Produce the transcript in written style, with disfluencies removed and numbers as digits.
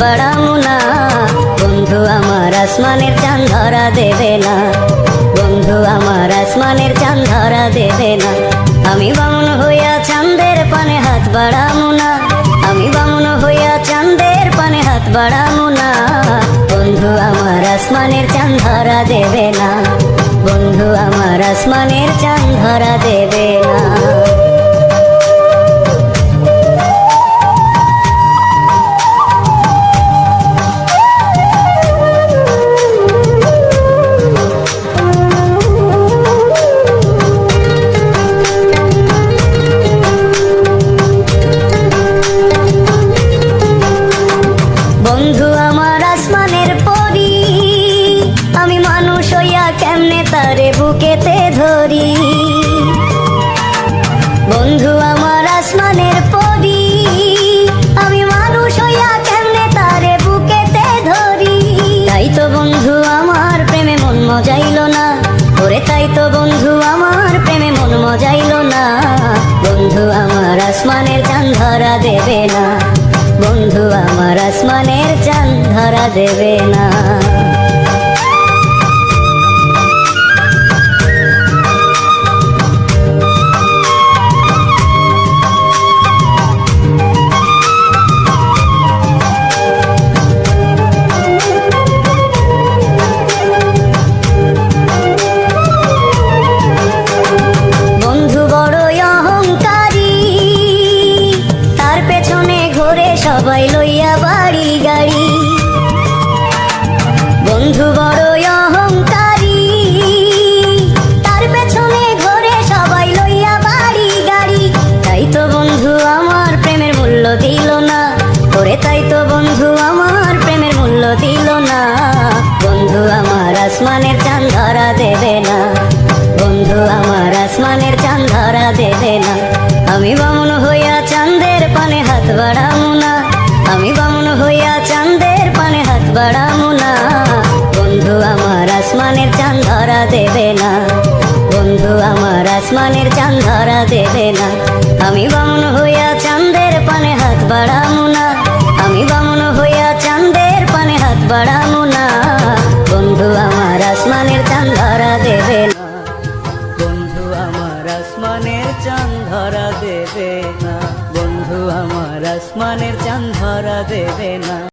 বাড়ামু না। বন্ধু আমার আসমানের চাঁদ ধরা দেবে না, বন্ধু আমার আসমানের চাঁদ ধরা দেবে না। আমি বামুন হইয়া চাঁদের পানে হাত বাড়ামু না, আমি বামুন হইয়া চাঁদের পানে হাত বাড়ামু না। বন্ধু আমার আসমানের চাঁদ ধরা দেবে না, বন্ধু আমার আসমানের চাঁদ ধরা দেবে না। বন্ধু আমার আসমানের পরি, আমি মানুষ হইয়া কেমনে তারে বুকেতে ধরি। বন্ধু আমার আসমানের পরি, আমি মানুষ হইয়া কেমনে তারে বুকেতে ধরি। তাই তো বন্ধু আমার প্রেমে মন মজাইল না, ওরে তাই তো বন্ধু আমার প্রেমে মন মজাইল না। বন্ধু আমার আসমানের চাঁদ ধরা দেবে না, বন্ধু আমার আসমানের চাঁদ ধরা দেবে না। বন্ধু বড় অহংকারী, তার পেছনে ঘোরে সবাই লইয়া বাড়ি গাড়ি। বন্ধু বড় অহংকারী, তার পেছনে ঘোরে সবাই লইয়া বাড়ি গাড়ি। তাই তো বন্ধু আমার প্রেমের মূল্য দিল না, ওরে তাই তো বন্ধু আমার প্রেমের মূল্য দিল না। বন্ধু আমার আসমানের চাঁদ ধরা দেবে না, বন্ধু আমার আসমানের চাঁদ ধরা দেবে না। আমি বামুন হইয়া চাঁদের পানে হাত বাড়ামু না, আমি বামুন হইয়া চাঁদের পানে হাত বাড়ামু না। বন্ধু আমার আসমানের চাঁদ ধরা দেবে না, বন্ধু আমার আসমানের চাঁদ ধরা দেবে না। আমি বামুন হইয়া চাঁদের পানে হাত বাড়ামু না, আমি বামুন হইয়া চাঁদের পানে হাত বাড়ামু